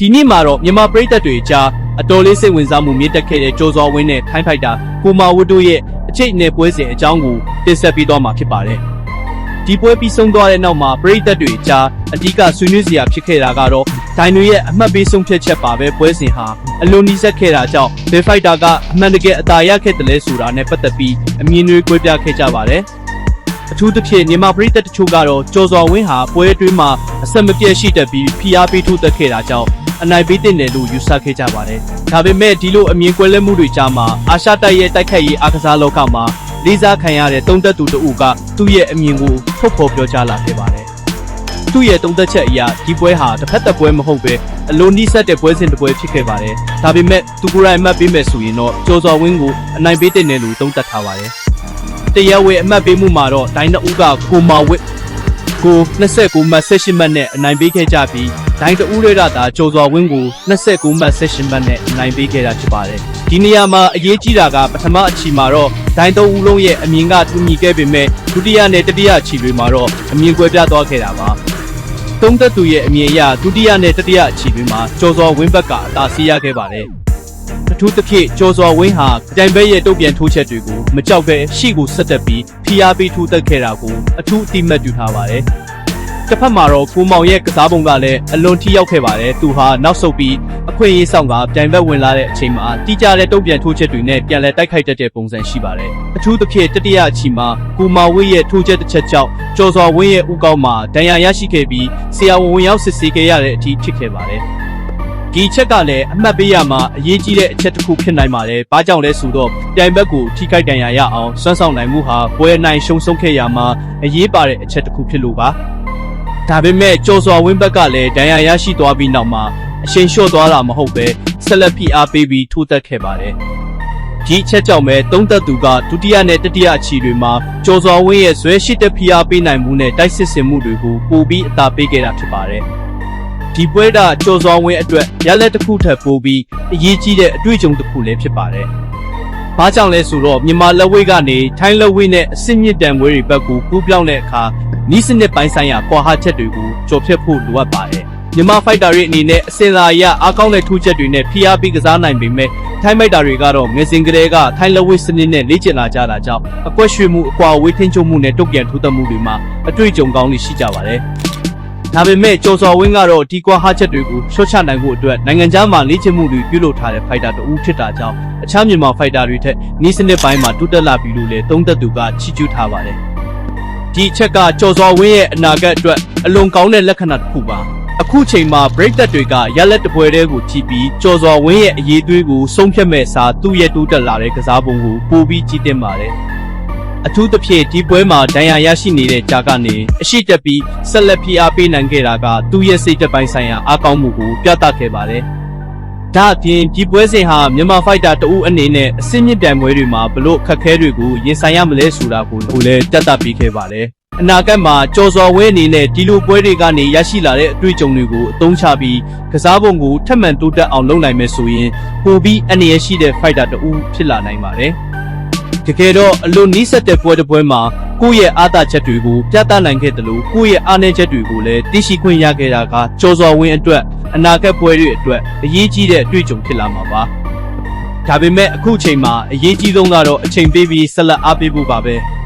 ဒီနေ့မှာတော့မြန်မာပရိသတ်တွေကြားအတော်လေးစိတ်ဝင်စားမှုမြင့်တက်ခဲ့တဲ့ကျော်စွာဝင်းနဲ့ထိုင်းဖိုက်တာကိုမာဝတ်တို့ရဲ့အချိတ်အနယ်ပွဲစဉ်အကြောင်းကိုတင်ဆက်ပေးသွားမှာဖြစ်ပါတယ်။ဒီပွဲပြီးဆုံးသွားတဲ့နောက်မှာပရိသတ်တွေကြားအဓိကဆွေးနွေးစရာဖြစ်ခဲ့တာကတော့ဒိုင်တွေရဲ့အမှတ်ပေးဆုံးဖြတ်ချက်ပါပဲပွဲစဉ်ဟာအလွန်နီးစပ်ခဲ့တာကြောင့်ဘယ်ဖိုက်တာကအမှန်တကယ်အသာရခဲ့တယ်လဲဆိုတာနဲ့ပတ်သက်ပြီးအမြင်တွေကွဲပြားခဲ့ကြပါတယ်။အထူးသဖြင့်မြန်မာပရိသတ်တချို့ကတော့ကျော်စွာဝင်းဟာပွဲအတွင်းမှာအဆက်မပြတ်ရှိတတ်ပြီးဖိအားပေးထိုးတက်ခဲ့တာကြောင့်အနိုင်ပေးတဲ့နယ်လို့ယူဆခဲ့ကြပါတယ်။ဒါပေမဲ့ဒီလိုအမြင်ကွဲလွဲမှုတွေကြားမှာအာရှတိုက်ရဲ့တိုက်ခိုက်ရေးအားကစားလောကမှာလေးစားခံရတဲ့သုံးသက်သူတဦးကသူ့ရဲ့အမြင်ကိုထုတ်ဖော်ပြောကြားလာခဲ့ပါတယ်။သူ့ရဲ့သုံးသက်ချက်အရဒီပွဲဟာတစ်ဖက်သက်ပွဲမဟုတ်ပဲအလွန်နီးစပ်တဲ့ပွဲစဉ်တစ်ပွဲဖြစ်ခဲ့ပါတယ်။ဒါပေမဲ့သူကိုယ်တိုင်အမှတ်ပေးမယ်ဆိုရင်တော့ကျော်စွာဝင်းကိုအနိုင်ပေးတဲ့နယ်လို့သုံးသက်ထားပါတယ်။တရားဝင်အမှတ်ပေးမှုမှာတော့ဒိုင်းနှစ်ဦးကကိုမာဝစ်ကို29မှတ်18မှတ်နဲ့အနိုင်ပေးခဲ့ကြပြီးဒိုင်းတဦးတွေကသာကျော်စွာဝင်းကို29မှတ်18မှတ်နဲ့အနိုင်ပေးခဲ့တာဖြစ်ပါတယ်။ဒီနေရာမှာအရေးကြီးတာကပထမအချီမှာတော့ဒိုင်း3ဦးလုံးရဲ့အမြင်ကတူညီခဲ့ပေမဲ့ဒုတိယနဲ့တတိယအချီတွေမှာတော့အမြင်ကွဲပြားသွားခဲ့တာပါ။သုံးသက်သူရဲ့အမြင်အရဒုတိယနဲ့တတိယအချီတွေမှာကျော်စွာဝင်းဘက်ကအသာစီးရခဲ့ပါတယ်။အထူးသဖြင့်ကျော်စွာဝင်းဟာကြိုင်ဘက်ရဲ့တုတ်ပြန်ထိုးချက်တွေကိုမကြောက်ပဲရှေ့ကိုဆက်တက်ပြီးဖိအားပေးထိုးတက်ခဲ့တာကိုအထူးအတိမတ်ပြုထားပါတယ်။တစ်ဖက်မှာတော့ကိုမောင်ရဲ့ကစားပုံကလည်းအလွန်ထိရောက်ခဲ့ပါတယ်။သူဟာနောက်ဆုတ်ပြီးအခွင့်အရေးဆောင်ကပြိုင်ဘက်ဝင်လာတဲ့အချိန်မှာတိကျတဲ့တုတ်ပြန်ထိုးချက်တွေနဲ့ပြန်လည်တိုက်ခိုက်တတ်တဲ့ပုံစံရှိပါတယ်။အထူးသဖြင့်တတိယအချီမှာကိုမောင်ဝင်းရဲ့ထိုးချက်တစ်ချက်ကြောင့်ကျော်စွာဝင်းရဲ့ဥကောင်းမှာဒဏ်ရာရရှိခဲ့ပြီးဆရာဝန်ဝင်ရောက်စစ်ဆေးခဲ့ရတဲ့အထိဖြစ်ခဲ့ပါတယ်။ဒီချက်ကလည်းအမှတ်ပေးရမှာအရေးကြီးတဲ့အချက်တစ်ခုဖြစ်နိုင်ပါတယ်။ဘာကြောင့်လဲဆိုတော့ပြိုင်ဘက်ကိုထိခိုက်ဒဏ်ရာရအောင်စွမ်းဆောင်နိုင်မှုဟာပွဲနိုင်ရှုံဆုံးခဲ့ရမှာအရေးပါတဲ့အချက်တစ်ခုဖြစ်လို့ပါ။ဒါပေမဲ့ကျော်စွာဝင်းဘက်ကလည်းဒဏ်ရာရရှိသွားပြီးနောက်မှာအရှိန်လျှော့သွားတာမဟုတ်ပဲဆက်လက်ဖိအားပေးပြီးထိုးတက်ခဲ့ပါတယ်။ဒီအချက်ကြောင့်ပဲသုံးသက်သူကဒုတိယနဲ့တတိယအချီတွေမှာကျော်စွာဝင်းရဲ့ဇွဲရှိတဲ့ဖိအားပေးနိုင်မှုနဲ့တိုက်စစ်ဆင်မှုတွေကိုပိုပြီးအသာပေးခဲ့တာဖြစ်ပါတယ်။ဒီပွဲကကျော်စွာဝင်းအတွက်ရလက်တစ်ခုထပ်ပိုးပြီးအရေးကြီးတဲ့အတွေ့အကြုံတစ်ခုလည်းဖြစ်ပါတယ်။ဘာကြောင့်လဲဆိုတော့မြန်မာလက်ဝဲကနေထိုင်းလက်ဝဲနဲ့အဆင့်မြင့်တန်ပွဲတွေဘက်ကိုကူးပြောင်းတဲ့အခါနီးစနစ်ပိုင်းဆိုင်ရာကွာဟချက်တွေကိုကျော်ဖြတ်ဖို့လိုအပ်ပါတယ်။မြန်မာဖိုက်တာတွေအနေနဲ့အစင်လာအရအားကောင်းတဲ့ထိုးချက်တွေနဲ့ဖိအားပေးကစားနိုင်ပေမဲ့ထိုင်းမိုက်တာတွေကတော့ငယ်စဉ်ကတည်းကထိုင်းလက်ဝဲစနစ်နဲ့လေ့ကျင့်လာကြတာကြောင့်အကွက်ရွှေမှုအကွာအဝေးထိန်းချုပ်မှုနဲ့တုတ်ပြန်ထိုးသက်မှုတွေမှာအတွေ့အကြုံကောင်းတွေရှိကြပါတယ်။ဒါပေမဲ့ကျော်စွာဝင်းကတော့ဒီကွာဟချက်တွေကိုရှော့ချနိုင်ဖို့အတွက်နိုင်ငံခြားမှာလေ့ကျင့်မှုတွေပြုလုပ်ထားတဲ့ဖိုက်တာတဦးဖြစ်တာကြောင့်အခြားမြန်မာဖိုက်တာတွေထက်နီးစနစ်ပိုင်းမှာတိုးတက်လာပြီလို့လည်းသုံးသက်သူကချီးကျူးထားပါတယ်။ဒီအချက်ကကျော်စွာဝင်းရဲ့အနာဂတ်အတွက်အလွန်ကောင်းတဲ့လက္ခဏာတစ်ခုပါ။အခုချိန်မှာ break သက်တွေကရလက်တပွဲတွေကိုကြည့်ပြီးကျော်စွာဝင်းရဲ့အရေးသွေးကိုဆုံးဖြတ်မဲ့စာသူ့ရဲ့တိုးတက်လာတဲ့ကစားပုံကိုပိုပြီးကြည့်တင်ပါတယ်။အထူးသဖြင့်ဒီပွဲမှာဒဏ်ရာရရှိနေတဲ့ကြာကနေအရှိတက်ပြီးဆက်လက်ဖိအားပေးနိုင်ခဲ့တာကသူ့ရဲ့စိတ်သက်ပိုင်းဆိုင်ရာအားကောင်းမှုကိုပြသခဲ့ပါတယ်။ဒါအပြင်ဒီပွဲစဉ်ဟာမြန်မာဖိုက်တာတဦးအနေနဲ့အဆင့်မြင့်ပြိုင်ပွဲတွေမှာဘလို့ခက်ခဲတွေကိုရင်ဆိုင်ရမလဲဆိုတာကိုလည်းပြသပေးခဲ့ပါတယ်။အနာဂတ်မှာကျော်စွာဝင်းအနေနဲ့ဒီလိုပွဲတွေကနေရရှိလာတဲ့အတွေ့အကြုံတွေကိုအသုံးချပြီးကစားပုံကိုထပ်မံတိုးတက်အောင်လုပ်နိုင်မယ်ဆိုရင်ပိုပြီးအန္တရာယ်ရှိတဲ့ဖိုက်တာတဦးဖြစ်လာနိုင်ပါတယ်။တကယ်တော့အလွန်နီးစပ်တဲ့ပွဲတစ်ပွဲမှာကိုယ့်ရဲ့အားသာချက်တွေကိုပြသနိုင်ခဲ့တယ်လို့ကိုယ့်ရဲ့အားနည်းချက်တွေကိုလည်းသိရှိခွင့်ရခဲ့တာကကျော်စွာဝင်းအတွက်အနာဂတ်ပွဲတွေအတွက်အရေးကြီးတဲ့အတွေ့အကြုံဖြစ်လာမှာပါ။ဒါပေမဲ့အခုချိန်မှာအရေးကြီးဆုံးကတော့အချိန်ပေးပြီးဆက်လက်အားပေးဖို့ပါပဲ။